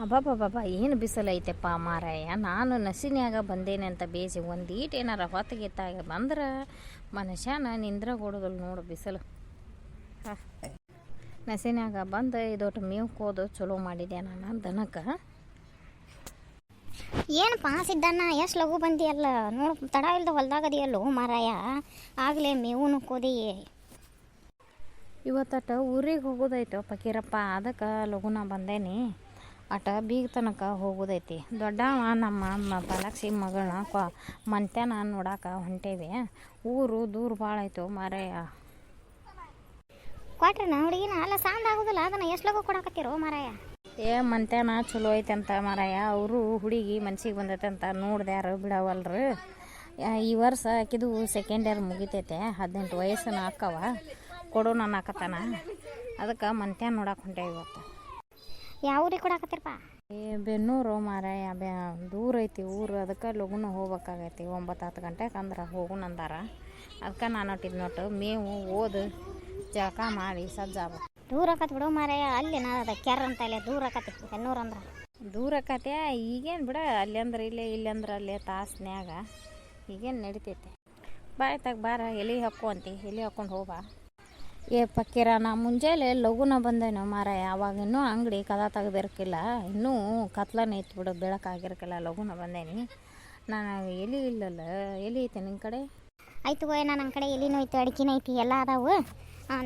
ಅಬ್ಬಬ್ಬಬ್ಬ ಏನು ಬಿಸಿಲೈತೆಪ್ಪ ಮಾರಾಯ. ನಾನು ನಸಿನ್ಯಾಗ ಬಂದೇನೆ ಅಂತ ಬೇಸಿ ಒಂದೀಟ್ ಏನಾರ ಹೊತ್ತಿಗೆತ್ತಾಗ ಬಂದ್ರೆ ಮನುಷ್ಯನ ನಿಂದ್ರ ಕೊಡೋದಿಲ್ಲ ನೋಡು ಬಿಸಿಲು. ನಸಿನ್ಯಾಗ ಬಂದು ಇದೊಟ್ಟು ಮೇವು ಕೋದು ಚಲೋ ಮಾಡಿದೆ ನಾನು ದನಕ್ಕೆ. ಏನಪ್ಪ ಸಿದ್ದಣ್ಣ ಎಷ್ಟು ಲಘು ಬಂದಿಯಲ್ಲ ನೋಡು, ತಡ ಇಲ್ದ ಹೊಲ್ದಾಗದಿಯಲ್ಲೋ ಮಾರಾಯ. ಆಗಲೇ ಮೇವು ಕೋದಿ. ಇವತ್ತಟ ಊರಿಗೆ ಹೋಗೋದೈತು ಫಕೀರಪ್ಪ, ಅದಕ್ಕೆ ಲಘುನ ಬಂದೇನಿ. ಅಟ ಬೀಗ ತನಕ ಹೋಗೋದೈತಿ. ದೊಡ್ಡವ ನಮ್ಮ ಪಾಲಾಕ್ಷಿ ಮಗಳನ್ನ ಮಂತ್ಯಾನ ನೋಡಕ್ಕೆ ಹೊಂಟೇವಿ. ಊರು ದೂರ ಭಾಳ ಆಯಿತು ಮಾರಾಯ. ಕೊಟ್ರನ ಹುಡುಗಿನ ಅಲ್ಲ ಸಾಂದ್ ಆಗೋದಿಲ್ಲ, ಅದನ್ನು ಎಷ್ಟು ಲಘು ಕೊಡಕತ್ತೀರೋ ಮಾರಾಯ. ಮಂತ್ಯಾನ ಚಲೋ ಐತೆ ಅಂತ ಮಾರಾಯ. ಅವರು ಹುಡುಗಿ ಮನ್ಸಿಗೆ ಬಂದೈತೆ ಅಂತ ನೋಡ್ದ್ಯಾರು ಬಿಡವಲ್ರು. ಈ ವರ್ಷ ಆಕಿದು ಸೆಕೆಂಡ್ ಇಯರ್ ಮುಗಿತೈತೆ, 18 ವಯಸ್ಸನ್ನ ಅಕ್ಕವ ಕೊಡು ನನ್ನ ಹಾಕತ್ತಾನ. ಅದಕ್ಕೆ ಮಂತ್ಯಾನ ನೋಡಕ್ಕೆ ಹೊಂಟೇವಿ ಇವತ್ತು. ಯಾವ ಊರಿಗೆ ಕೊಡಕತ್ತೀರಪ್ಪ? ಬೆನ್ನೂರು ಮಾರಾಯ, ದೂರ ಐತಿ ಊರು. ಅದಕ್ಕೆ ಲಘುನ ಹೋಗ್ಬೇಕಾಗೈತಿ 9-10 ಗಂಟೆಗೆ ಅಂದ್ರೆ ಹೋಗುನಂದಾರ. ಅದಕ್ಕೆ ನಾನು ನೋಟು ಮೇವು ಓದು ಜಳಕ ಮಾಡಿ ಸಜ್ಜಾಬ. ದೂರ ಆಕತ್ ಬಿಡು ಮಾರಾಯ. ಅಲ್ಲಿ ಅದ ಕೆರ ಅಂತ ಇಲ್ಲ, ದೂರ ಆಕತಿ ಬೆನ್ನೂರು ಅಂದ್ರೆ. ದೂರ ಆಕತೆ ಈಗೇನು ಬಿಡ, ಅಲ್ಲಿ ಅಂದ್ರೆ ಇಲ್ಲೇ ಇಲ್ಲಿ ಅಂದ್ರೆ ಅಲ್ಲೇ ತಾಸ್ನ್ಯಾಗ ಈಗೇನು ನಡಿತೈತೆ. ಬಾಯ್ತಾಗ ಬಾರ ಎಲೆ ಹಾಕ್ಕೊಂತಿ, ಎಲೆ ಹಾಕ್ಕೊಂಡು ಹೋಗ್ಬಾ. ಫಕೀರ ನಾ ಮುಂಜಾನೆ ಲಘುನ ಬಂದೇನೋ ಮಾರಾಯ. ಅವಾಗ ಇನ್ನೂ ಅಂಗಡಿ ಕದ ತೆಗ್ದಿರ್ಕಿಲ್ಲ, ಇನ್ನೂ ಕತ್ಲನೇ ಐತಿ ಬಿಡು, ಬೆಳಕಾಗಿರ್ಕಿಲ್ಲ. ಲಘುನ ಬಂದೇನಿ ನಾನು. ಎಲೆ ಇಲ್ಲಲ್ಲ, ಎಲೆ ಐತೆ ನಿನ್ನ ಕಡೆ? ಆಯ್ತು ಗೋಯ್, ನನ್ನ ಕಡೆ ಎಲಿನೂ ಐತಿ, ಅಡಿಕೆನೂ ಐತಿ, ಎಲ್ಲ ಅದಾವು.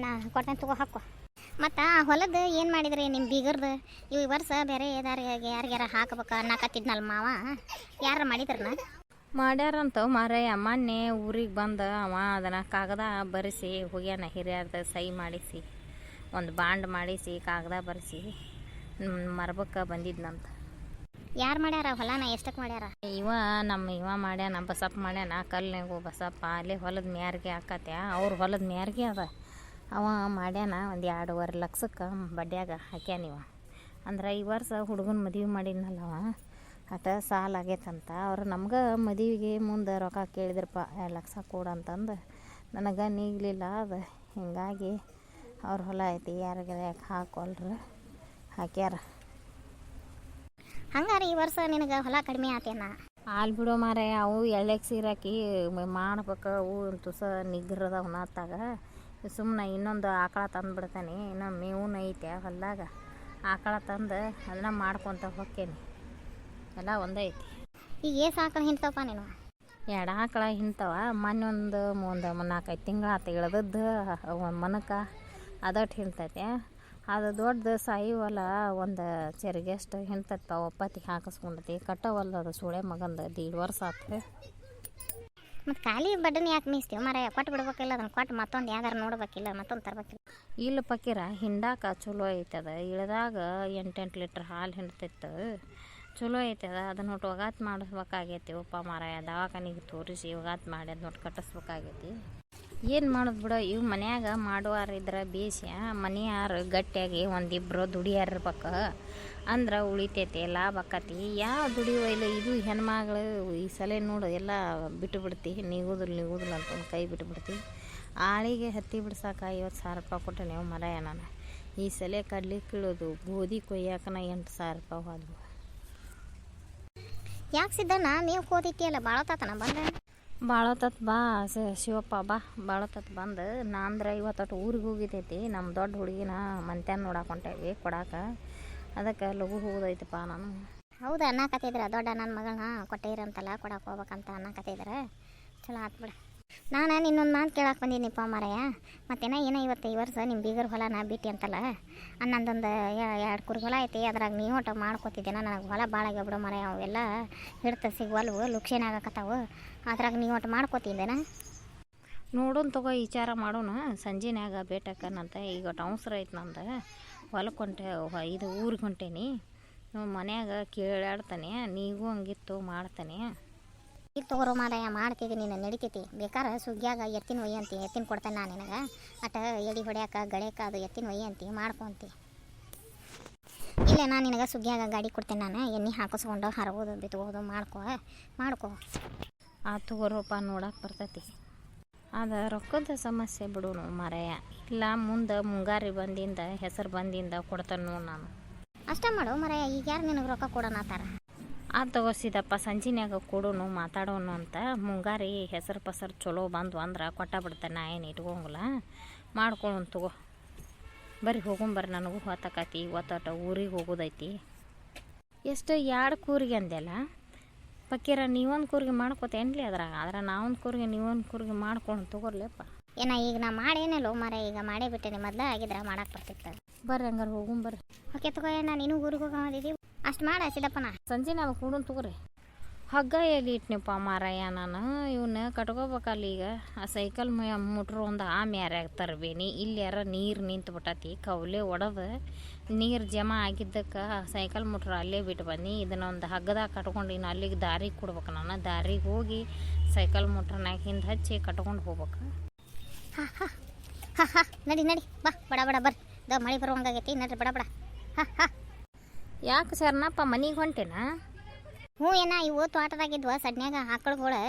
ನಾ ಕೊಡ್ತೇನೆ ತಗೋ, ಹಾಕೋ. ಮತ್ತು ಹೊಲದ ಏನು ಮಾಡಿದ್ರಿ ನಿಮ್ಮ ಬೀಗರ್ದು? ಈ ವರ್ಷ ಬೇರೆ ಯಾರಿಗಾರ ಹಾಕ್ಬೇಕು ಅನ್ನಕತ್ತಿದ್ನಲ್ಲ ಮಾವ, ಯಾರು ಮಾಡಿದ್ರನ? ಮಾಡ್ಯಾರಂತ ಮಾರಾಯ. ಮೊನ್ನೆ ಊರಿಗೆ ಬಂದು ಅವ ಅದನ್ನು ಕಾಗದ ಬರೆಸಿ ಹೋಗ್ಯಾನ, ಹಿರಿಯರ್ದು ಸಹಿ ಮಾಡಿಸಿ ಒಂದು ಬಾಂಡ್ ಮಾಡಿಸಿ ಕಾಗದ ಬರೆಸಿ ಮರ್ಬಕ್ಕೆ ಬಂದಿದ್ನಂತ. ಯಾರು ಮಾಡ್ಯಾರ ಹೊಲನ? ಎಷ್ಟಕ್ಕೆ ಮಾಡ್ಯಾರ? ಇವ ಮಾಡ್ಯಾನ, ಬಸಪ್ಪ ಮಾಡ್ಯಾನ. ಕಲ್ಲಿನಾಗು ಬಸಪ್ಪ ಅಲ್ಲಿ ಹೊಲದ ಮ್ಯಾರಿಗೆ ಹಾಕತ್ಯ, ಅವ್ರ ಹೊಲದ ಮ್ಯಾರಿಗೆ ಅದ. ಅವ ಮಾಡ್ಯಾನ 1.5 ಲಕ್ಷಕ್ಕೆ ಬಡ್ಡ್ಯಾಗ ಹಾಕ್ಯಾನಿವ. ಅಂದ್ರೆ ಈ ವರ್ಷ ಹುಡುಗನ ಮದುವೆ ಮಾಡಿದ್ನಲ್ಲವ, ಅಟ ಸಾಲ ಆಗೈತಂತ. ಅವ್ರು ನಮ್ಗೆ ಮದುವೆಗೆ ಮುಂದೆ ರೊಕ್ಕ ಕೇಳಿದ್ರಪ್ಪ, 2 ಲಕ್ಷ ಕೊಡಂತಂದು. ನನಗೆ ನೀಗಲಿಲ್ಲ ಅದು. ಹಿಂಗಾಗಿ ಅವ್ರ ಹೊಲ ಐತಿ, ಯಾರಿಗೆ ಹಾಕೊಳ್ರು ಹಾಕ್ಯಾರ. ಹಂಗಾರೆ ಈ ವರ್ಷ ನಿನಗೆ ಹೊಲ ಕಡಿಮೆ ಆತೇನ? ಹಾಲು ಬಿಡೋ ಮಾರಾಯ, ಅವು ಎಳ್ಳೆಗೆ ಸೀರಾಕಿ ಮಾಡ್ಬೇಕು. ಅವು ತುಸ ನಿಗ್ರದವನ್ನ ಹತ್ತಾಗ ಸುಮ್ಮನೆ ಇನ್ನೊಂದು ಆಕಳ ತಂದು ಬಿಡ್ತಾನೆ. ಇನ್ನು ಮೇವೂ ಐತೆ ಹೊಲ್ದಾಗ, ಆಕಳ ತಂದು ಅದನ್ನ ಮಾಡ್ಕೊತ ಹೋಕ್ಕೇನಿ. ಎಲ್ಲ ಒಂದೇ ಐತಿ. ಈಗ ಏಸು ಆಕಳ ಹಿಂಡ್ತವಪ್ಪ ನೀನು? 2 ಆಕಳ ಹಿಂಡ್ತವ. ಮೊನ್ನೆ ಒಂದು 4-5 ತಿಂಗಳು ಆತ ಇಳ್ದದ್ದು ಒಂದು ಮನಕ್ಕೆ ಅದಟ್ಟು ಹಿಂಡ್ತೈತೆ. ಅದು ದೊಡ್ಡದು ಸಾಯಿವಲ್ಲ, ಒಂದು ಚೆರಿಗೆಷ್ಟು ಹಿಂಡ್ತೈತೆ. ಒಪ್ಪತ್ತಿಗೆ ಹಾಕಿಸ್ಕೊಂಡೈತಿ. ಕಟ್ಟವಲ್ಲ ಅದು ಸುಳೆ ಮಗಂದು 1.5 ವರ್ಷ ಆತು. ಮತ್ತು ಖಾಲಿ ಬಡ್ಡನ್ನ ಯಾಕೆ ಮೀಸ್ತೀವಿ ಮಾರಾಯ? ಕೊಟ್ಟು ಬಿಡ್ಬೇಕಿಲ್ಲ, ಅದನ್ನು ಕೊಟ್ಟು ಮತ್ತೊಂದು ಯಾವ್ದಾರು ನೋಡ್ಬೇಕಿಲ್ಲ, ಮತ್ತೊಂದು ತರ್ಬೇಕಿಲ್ಲ. ಇಲ್ಲ ಫಕೀರ, ಹಿಂಡಾಕ ಚಲೋ ಐತದ. ಇಳ್ದಾಗ 8 ಲೀಟ್ರ್ ಹಾಲು ಹಿಂಡ್ತೈತೆ, ಚಲೋ ಐತದ. ಅದನ್ನ ಒಟ್ಟು ಒಗಾತ್ ಮಾಡಿಸ್ಬೇಕಾಗೈತಿ ಒಪ್ಪ ಮಾರಾಯ. ದವಾಖಾನಿಗೆ ತೋರಿಸಿ ಒಗಾತ್ ಮಾಡಿ ಅದನ್ನ ಕಟ್ಟಿಸ್ಬೇಕಾಗೈತಿ. ಏನು ಮಾಡೋದು ಬಿಡೋ, ಇವು ಮನ್ಯಾಗ ಮಾಡುವಾರಿದ್ರೆ ಬೇಸ್ಯ, ಮನೆಯಾರು ಗಟ್ಟಿಯಾಗಿ ಒಂದಿಬ್ಬರು ದುಡಿಯಾರಿರ್ಬೇಕು ಅಂದ್ರೆ ಉಳಿತೈತಿ, ಲಾಭ ಆಕತಿ. ಯಾವ ದುಡಿಯೋ ಇಲ್ಲ. ಇದು ಹೆಣ್ಮಗಳು ಈ ಸಲ ನೋಡು ಎಲ್ಲ ಬಿಟ್ಟು ಬಿಡ್ತಿ, ನೀಗುದಿಲ್ಲ ಅಂತಂದು ಕೈ ಬಿಟ್ಟು ಬಿಡ್ತಿ. ಆಳಿಗೆ ಹತ್ತಿ ಬಿಡ್ಸಾಕ 50,000 ರೂಪಾಯಿ ಕೊಟ್ಟೆ ನೀವು ಮರಾಯ. ನಾನು ಈ ಸಲ ಕಡ್ಲಿ ಕೀಳೋದು ಗೋಧಿ ಕೊಯ್ಯಾಕನ 8,000 ರೂಪಾಯಿ ಹೋದ್ವು. ಯಾಕೆ ಸಿದ್ದಣ್ಣ ಮೇವು ಕೋದಿಟ್ಟಿಯಲ್ಲ, ಭಾಳ ತಾತನ ಬಂದೆ? ಭಾಳತ್ತತ್ ಬಾ ಶಿವಪ್ಪ, ಬಾ ಭಾಳತ್ತತ್ ಬಂದು. ನಾ ಅಂದ್ರೆ ಇವತ್ತು ಊರಿಗೆ ಹೋಗಿತೈತಿ. ನಮ್ಮ ದೊಡ್ಡ ಹುಡುಗಿನ ಮಂತ್ಯಾನ ನೋಡಕ್ಕೆ ಹೊಂಟೇವಿ ಕೊಡಾಕ. ಅದಕ್ಕೆ ಲಘು ಹೋಗೋದೈತಪ್ಪ ನಾನು. ಹೌದು, ಅನ್ನಕತ್ತಿದ್ರೆ ದೊಡ್ಡ ನನ್ನ ಮಗಳನ್ನ ಕೊಟ್ಟಿರಂತಲ್ಲ, ಕೊಡಕ್ಕೆ ಹೋಗ್ಬೇಕಂತ ಅನ್ನಕತ್ತಿದ್ರೆ. ಚಲೋ ಆತು ಬಿಡು. ನಾನು ನಿನ್ನೊಂದು ಮಾತು ಕೇಳಕ್ಕೆ ಬಂದಿದ್ದೀನಿಪ್ಪ ಮಾರಾಯ. ಮತ್ತೇನ ಇವತ್ತು ಈ ವರ್ಷ ನಿಮ್ಮ ಬೀಗರ ಹೊಲನ ಬಿಟ್ಟು ಅಂತಲ್ಲ, ಅನ್ನೊಂದೊಂದು 2 ಕುರಿ ಹೊಲ ಐತಿ. ಅದ್ರಾಗ ನೀವು ಒಟ್ಟು ಮಾಡ್ಕೊತಿದ್ದೇನ. ನನಗೆ ಹೊಲ ಭಾಳ ಆಗ್ಯಾವ ಮಾರಾಯ. ಅವೆಲ್ಲ ಹಿಡ್ತ ಸಿಗುವಲ್ವು, ಲುಕ್ಷೇನ ಆಗಕತ್ತಾವು. ಅದ್ರಾಗ ನೀವು ಒಟ್ಟು ಮಾಡ್ಕೊತಿದ್ದೇನ? ನೋಡೋಣ ತಗೋ, ವಿಚಾರ ಮಾಡೋಣ. ಸಂಜೆನ್ಯಾಗ ಬೇಟಕ್ಕನಂತ. ಈಗ ಒಟ್ಟು ಅವಸರ ಐತೆ ನಂದು. ಹೊಲಕ್ಕೆ ಹೊಂಟೆ, ಇದು ಊರಿಗೆ ಹೊಂಟೇನಿ. ಮನ್ಯಾಗ ಕೇಳಾಡ್ತಾನೆ, ನೀಗೂ ಹಂಗಿತ್ತು ಮಾಡ್ತಾನೆ. ಇದು ತಗೋರೋ ಮಾರಾಯ, ಮಾಡ್ತಿದ್ದೀನಿ, ನೀನು ನಡಿತೈತಿ. ಬೇಕಾರೆ ಸುಗ್ಗಿಯಾಗ ಎತ್ತಿನ ಒಯ್ಯಿ ಅಂತಿ, ಎತ್ತಿನ ಕೊಡ್ತೇನೆ ನಾನು ನಿನಗೆ. ಅಟ ಎಡಿ ಹೊಡ್ಯಾಕ ಗಳ್ಯಾಕ ಅದು ಎತ್ತಿನ ಒಯ್ಯಿ ಅಂತಿ, ಮಾಡ್ಕೊಂತಿ. ಇಲ್ಲ, ನಾನು ನಿನಗೆ ಸುಗ್ಗಿಯಾಗ ಗಾಡಿ ಕೊಡ್ತೇನೆ. ನಾನು ಎಣ್ಣೆ ಹಾಕಿಸ್ಕೊಂಡು ಹರಗೋದು ಬಿತ್ಕೋದು ಮಾಡ್ಕೊ. ಆ ತಗೋರಪ್ಪ, ನೋಡಕ್ಕೆ ಬರ್ತೈತಿ. ಅದು ರೊಕ್ಕದ ಸಮಸ್ಯೆ ಬಿಡು ಮಾರಾಯ. ಇಲ್ಲ ಮುಂದೆ ಮುಂಗಾರಿ ಬಂದಿಂದ ಹೆಸರು ಬಂದಿಂದ ಕೊಡ್ತಾನೆ ನೋಡಿ ನಾನು. ಅಷ್ಟೇ ಮಾಡು ಮರಯ್ಯ, ಈಗ ಯಾರು ನಿನಗೆ ರೊಕ್ಕ ಕೊಡೋಣತ್ತಾರ? ಅದು ತಗೋಸಿದಪ್ಪ, ಸಂಜಿನ್ಯಾಗ ಕೊಡೋನು ಮಾತಾಡೋನು ಅಂತ. ಮುಂಗಾರಿ ಹೆಸರು ಪಸರು ಚಲೋ ಬಂದು ಅಂದ್ರೆ ಕೊಟ್ಟ ಬಿಡ್ತಾನೆ, ನಾ ಏನು ಇಟ್ಕೊಂಗಿಲ್ಲ. ಮಾಡ್ಕೊಳ್ಳೋನು ತಗೋ. ಬರ್ರಿ ಹೋಗೊಂಬರ್ರಿ, ನನಗೂ ಹೊತ್ತಾಕತಿ. ಇವತ್ತು ಊರಿಗೆ ಹೋಗೋದೈತಿ. ಎಷ್ಟು 2 ಕೂರಿಗೆ ಅಂದೆಲ್ಲ ಪಕ್ಕೀರ, ನೀವೊಂದು ಕೂರಿಗೆ ಮಾಡ್ಕೋತೇನ್ಲಿ ಅದ್ರಾಗ? ನಾವೊಂದು ಕೂರಿಗೆ ನೀವೊಂದು ಕೂರಿಗೆ ಮಾಡ್ಕೊಂಡು ತಗೋರ್ಲಿಪ್ಪ. ಏನ ಈಗ ನಾ ಮಾಡೇನಲ್ಲೋ ಮರ, ಈಗ ಮಾಡೇ ಬಿಟ್ಟೇನೆ. ಮೊದಲು ಆಗಿದ್ರೆ ಮಾಡಕ್ಕೆ ಬರ್ತಿತ್ತು. ಬರ್ರಿ ಹಂಗಾರೆ ಹೋಗೊಂಬರ್ರಿ. ಓಕೆ ತಗೋ, ನಾ ನೀನು ಊರಿಗೆ ಹೋಗೋದಿದ್ದೀವಿ. ಅಷ್ಟು ಮಾಡ ಸಿದ್ದಪ್ಪನ. ಸಂಜೆ ನಾವು ಕೂಡೋನ್ ತಗೋರಿ. ಹಗ್ಗ ಎಲ್ಲಿ ಇಟ್ನಪ್ಪ ಮಾರಾಯ ನಾನು, ಇವನ್ನ ಕಟ್ಕೋಬೇಕಲ್ಲ ಈಗ. ಆ ಸೈಕಲ್ ಮುಟ್ರು ಒಂದು ಮ್ಯಾರ್ಯಾಗ ತರಬೇನಿ. ಇಲ್ಲಿ ಯಾರ ನೀರು ನಿಂತು ಬಿಟ್ಟತಿ, ಕೌಲೆ ಒಡೆದು ನೀರು ಜಮಾ ಆಗಿದ್ದಕ್ಕೆ ಸೈಕಲ್ ಮುಟ್ರು ಅಲ್ಲೇ ಬಿಟ್ಟು ಬನ್ನಿ. ಇದನ್ನ ಒಂದು ಹಗ್ಗದಾಗ ಕಟ್ಕೊಂಡು ಇನ್ನು ಅಲ್ಲಿಗೆ ದಾರಿಗೆ ಕೊಡ್ಬೇಕು. ನಾನು ದಾರಿಗೆ ಹೋಗಿ ಸೈಕಲ್ ಮುಟ್ರನಾಗ ಹಿಂದೆ ಹಚ್ಚಿ ಕಟ್ಕೊಂಡು ಹೋಗ್ಬೇಕು. ಹಾಂ ಹಾಂ ಹಾಂ ಹಾಂ, ನಡಿ ನಡಿ, ಬಾ ಬಡ ಬಡ ಬರ್ರಿ. ಮಳೆ ಬರುವಂಗಾಗೈತಿ, ನಡ್ರಿ ಬಡ ಬಡ. ಹಾಂ ಹಾಂ. ಯಾಕೆ ಶರಣಪ್ಪ, ಮನೆಗೆ ಹೊಂಟೇನಾ? ಹ್ಞೂ ಏನ, ಇವು ತೋಟದಾಗಿದ್ವ ಸಡ್ನ್ಯಾಗ ಆಕಳುಗಳು.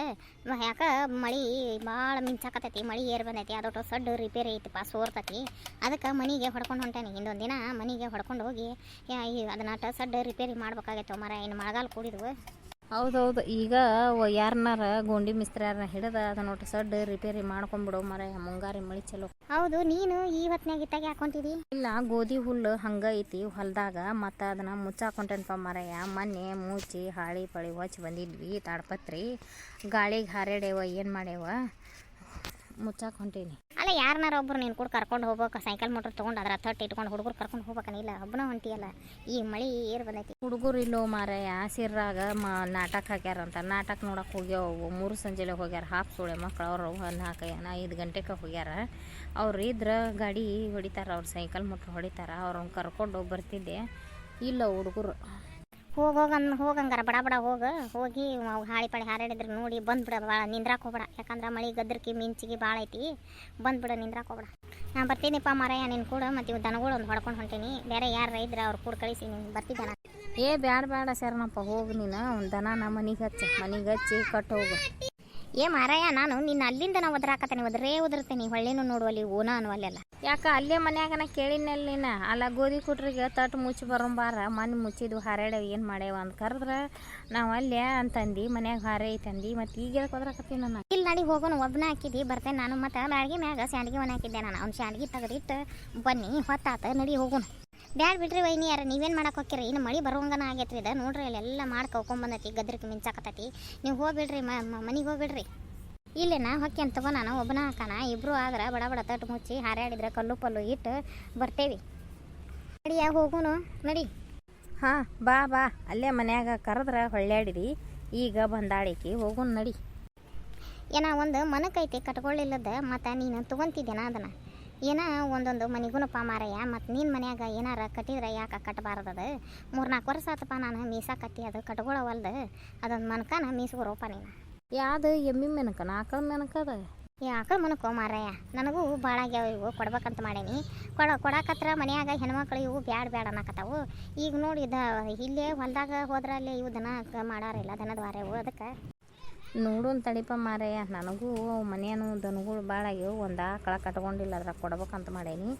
ಯಾಕೆ ಮಳೆ ಭಾಳ ಮಿಂಚಾಕತೈತಿ, ಮಳೆ ಏರ್ ಬಂದೈತಿ. ಅದೊಟ್ಟು ಸಡ್ಡು ರಿಪೇರಿ ಐತಿಪ್ಪ, ಸೋರ್ತೈತಿ. ಅದಕ್ಕೆ ಮನೆಗೆ ಹೊಡ್ಕೊಂಡು ಹೊಂಟಾನೆ. ಇನ್ನೊಂದು ದಿನ ಮನೆಗೆ ಹೊಡ್ಕೊಂಡು ಹೋಗಿ ಅದನ್ನ ಸಡ್ಡು ರಿಪೇರಿ ಮಾಡ್ಬೇಕಾಗೈತೆ ಮರ. ಇನ್ನು ಮಳೆಗಾಲ ಕೂಡಿದ್ವು. ಹೌದೌದು, ಈಗ ಯಾರನ್ನಾರ ಗೋಂಡಿ ಮಿಸ್ತ್ರಿಯಾರನ್ನ ಹಿಡಿದ ಅದನ್ನ ಸಡ್ಡು ರಿಪೇರಿ ಮಾಡ್ಕೊಂಡ್ಬಿಡು ಮರ. ಮುಂಗಾರಿ ಮಳೆ ಚಲೋ. ಹೌದು, ನೀನು ಈ ಹೊತ್ನ್ಯಾಗ ಇತ್ತಾಗ ಹಾಕೊಂತಿದಿ? ಇಲ್ಲ, ಗೋಧಿ ಹುಲ್ಲು ಹಂಗೆ ಐತಿ ಹೊಲದಾಗ, ಮತ್ತು ಅದನ್ನು ಮುಚ್ಚಾಕೊಂಟೇನಪ್ಪ ಮರಯ್ಯ. ಮೊನ್ನೆ ಮುಚ್ಚಿ ಹಾಳಿ ಪಳಿ ಹೊಚ್ಚಿ ಬಂದಿದ್ವಿ ತಾಡ್ಪತ್ರಿ. ಗಾಳಿಗೆ ಹಾರ್ಯಾಡ್ಯವ, ಏನು ಮಾಡ್ಯಾವ, ಮುಚ್ಚಾಕ್ ಹೊಂಟೀನಿ. ಅಲ್ಲ, ಯಾರನ್ನಾರ ಒಬ್ರು ನೀನು ಕೂಡ ಕರ್ಕೊಂಡು ಹೋಗ್ಬೇಕು. ಸೈಕಲ್ ಮೋಟ್ರ್ ತೊಗೊಂಡು ಅದ್ರ ತಟ್ಟು ಇಟ್ಕೊಂಡು ಹುಡುಗರು ಕರ್ಕೊಂಡು ಹೋಗ್ಬೇಕನಿಲ್ಲ, ಒಬ್ಬನ ಹೊಂಟಿಯಲ್ಲ. ಈ ಮಳೆ ಏರ್ ಬಂದೈತಿ. ಹುಡುಗರು ಇಲ್ಲೋ ಮಾರಾಯ, ಸಿರ್ರಾಗ ನಾಟಕ ಹಾಕ್ಯಾರಂತ. ನಾಟಕ ನೋಡಕ್ಕೆ ಹೋಗ್ಯಾವ. 3 ಸಂಜೆಲೆ ಹೋಗ್ಯಾರ. ಹಾಫ್ ಸೋಳೆ ಮಕ್ಳು ಅವರು 4-5 ಗಂಟೆಗೆ ಹೋಗ್ಯಾರ. ಅವ್ರು ಇದ್ರೆ ಗಾಡಿ ಹೊಡಿತಾರ, ಅವ್ರು ಸೈಕಲ್ ಮೋಟ್ರ್ ಹೊಡಿತಾರ. ಅವ್ರನ್ನ ಕರ್ಕೊಂಡು ಬರ್ತಿದ್ದೆ. ಇಲ್ಲ ಹುಡುಗರು. ಹೋಗಂಗಾರ ಬಡ ಬಡ ಹೋಗಿ ಹಾಳಿ ಪಾಳಿ ಹಾರಾಡಿದ್ರೆ ನೋಡಿ ಬಂದ್ಬಿಡ. ಭಾಳ ನಿಂದ್ರಾಕ್ ಹೋಗ್ಬೇಡ, ಯಾಕಂದ್ರೆ ಮಳೆ ಗದ್ರಕಿ ಮಿಂಚಿಗೆ ಭಾಳ ಐತಿ. ಬಂದ್ಬಿಡ, ನಿಂದ್ರಾಕ್ ಹೋಗ್ಬೇಡ. ನಾನು ಬರ್ತೀನಿಪ್ಪ ಮಾರಾಯ ನಿನ್ನ ಕೂಡ. ಮತ್ತು ಇವು ದನಗಳು ಒಂದು ಹೊಡ್ಕೊಂಡು ಹೊಂಟೀನಿ. ಬೇರೆ ಯಾರು ಇದ್ರೆ ಅವ್ರು ಕೂಡ ಕಳಿಸಿ, ನೀನು ಬರ್ತಿದ್ದಾನ. ಬೇಡ ಶರಣಪ್ಪ, ಹೋಗು ನೀನು. ಒಂದು ದನ ಮನೆಗೆ ಹಚ್ಚಿ ಕಟ್ಟು ಹೋಗು. ಮಾರಾಯ, ನಾನು ನಿನ್ನ ಅಲ್ಲಿಂದ ನಾವು ಒದರಾಕತ್ತೇನೆ, ಒದರ್ತೇನೆ. ಹೊಳ್ಳಿನೂ ನೋಡುವಲ್ಲಿ ಓನ ಅನ್ನುವಲ್ಲೆಲ್ಲ. ಯಾಕೆ ಅಲ್ಲೇ ಮನ್ಯಾಗನ ಕೇಳಿನಲ್ಲಿ ನೀನು? ಅಲ್ಲ, ಗೋಧಿ ಕುಟ್ರಿಗೆ ತಟ್ಟು ಮುಚ್ಚಿ ಬರೋಂಬಾರ. ಮನೆ ಮುಚ್ಚಿದ್ವು ಹಾರ್ಯಾಡ್ಯಾವ, ಏನು ಮಾಡ್ಯಾವ ಅಂತ ಕರೆದ್ರೆ ನಾವು ಅಲ್ಲೇ ಅಂತಂದು ಮನ್ಯಾಗ ಹಾರೇ ಐತಂದು. ಮತ್ತು ಈಗ ಒದರಾಕತ್ತೀನಿ ನಾನು. ಇಲ್ಲಿ ನಡಿ ಹೋಗೋನು, ಒಬ್ಬನ ಹಾಕಿದ್ದಿ ಬರ್ತೇನೆ ನಾನು. ಮತ್ತು ಬ್ಯಾಡ್ಗಿ ಮ್ಯಾಗ ಸ್ಯಾಂಡ್ಗಿ ಒಣ ಹಾಕಿದ್ದೆ ನಾನು. ಅವ್ನು ಸ್ಯಾಂಡ್ಗಿ ತೆಗೆದಿಟ್ಟು ಬನ್ನಿ, ಹೊತ್ತಾತ, ನಡಿ ಹೋಗೋನು. ಬ್ಯಾಡ್ ಬಿಡ್ರಿ ವೈನಿ ಯಾರ, ನೀವೇನು ಮಾಡಕ್ಕೆ ಹೋಗ್ತೀರಿ? ಇನ್ನು ಮಳೆ ಬರುವಂಗನ ಆಗೈತ್ರಿ. ಇದು ನೋಡ್ರಿ, ಅಲ್ಲೆಲ್ಲ ಮಾಡಿ ಕವ್ಕೊಂಬಂದೈತಿ, ಗದ್ರಕ್ಕೆ ಮಿಂಚಾಕತ್ತೈತಿ. ನೀವು ಹೋಗ್ಬಿಡ್ರಿ, ಮನೆಗೆ ಹೋಗ್ಬಿಡ್ರಿ. ಇಲ್ಲೇನ ಹೊಕ್ಕಿ ಅಂತ ತಗೋ, ನಾನು ಒಬ್ಬನ ಹಾಕೋಣ. ಇಬ್ಬರು ಆದ್ರೆ ಬಡ ಬಡ ತಟ್ಟು ಮುಚ್ಚಿ ಹಾರಾಡಿದ್ರೆ ಕಲ್ಲು ಪಲ್ಲು ಇಟ್ಟು ಬರ್ತೇವಿ. ನಡಿಯ ಹೋಗೋನು, ನಡಿ. ಹಾಂ, ಬಾ ಅಲ್ಲೇ ಮನ್ಯಾಗ ಕರೆದ್ರೆ ಹೊಳ್ಳ್ಯಾಡಿರಿ. ಈಗ ಬಂದಾಳಿಕೆ, ಹೋಗೋಣ ನಡಿ. ಏನ ಒಂದು ಮನಕೈತಿ ಕಟ್ಕೊಳ್ಳಿಲ್ಲದ, ಮತ್ತು ನೀನು ತೊಗೊತಿದ್ದೇನ ಅದನ್ನು? ಏನ ಒಂದೊಂದು ಮನೆಗೂನಪ್ಪ ಮಾರಯ್ಯ. ಮತ್ತು ನಿನ್ನ ಮನ್ಯಾಗ ಏನಾರ ಕಟ್ಟಿದ್ರೆ ಯಾಕೆ ಕಟ್ಟಬಾರ್ದದು? 3-4 ವರ್ಷ ಆತಪ್ಪ ನಾನು ಮೀಸಾಕತ್ತಿ, ಅದು ಕಟ್ಕೊಳ್ಳವಲ್ದು. ಅದೊಂದು ಮನಕನ ಮೀಸ್ಕೊರಪ್ಪ ನೀನು. ಯಾವುದು ಎಮ್ಮಿ ಮೆನಕನ ಆಕಳ ಮೆನಕದ? ಆಕಳ ಮನಕೋ ಮಾರಯ್ಯ. ನನಗೂ ಭಾಳ ಆಗ್ಯಾವ ಇವು, ಕೊಡ್ಬೇಕಂತ ಮಾಡೀನಿ. ಕೊಡಾಕತ್ರ ಮನ್ಯಾಗ ಹೆಣ್ಮಕ್ಳು ಇವು ಬ್ಯಾಡ ಅನ್ನಕತ್ತಾವು. ಈಗ ನೋಡಿ ಇಲ್ಲೇ ಹೊಲದಾಗ ಹೋದ್ರೆ ಅಲ್ಲೇ ಇವು ದನ ಮಾಡಾರಿಲ್ಲ, ದನದ ವಾರವು. ಅದಕ್ಕೆ ನೋಡೋನ್ ತಡಿಪ ಮಾರಯ್ಯ. ನನಗೂ ಮನೆಯೂ ದನಗಳು ಭಾಳ ಆಗ್ಯಾವ. ಒಂದು ಆಕಳ ಕಟ್ಕೊಂಡಿಲ್ಲ, ಅದ್ರಾಗ ಕೊಡ್ಬೇಕಂತ ಮಾಡೀನಿ.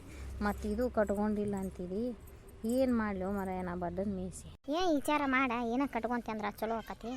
ಮತ್ತು ಇದು ಕಟ್ಕೊಂಡಿಲ್ಲ ಅಂತೀವಿ. ಏನು ಮಾಡಲಿ ಮಾರಯ್ಯ, ನಾ ಬಡ್ಡನ್ ಮೇಯಿಸಿ. ವಿಚಾರ ಮಾಡ, ಏನೋ ಕಟ್ಕೊಂತಿ ಅಂದ್ರೆ ಚಲೋ ಆಕತಿ.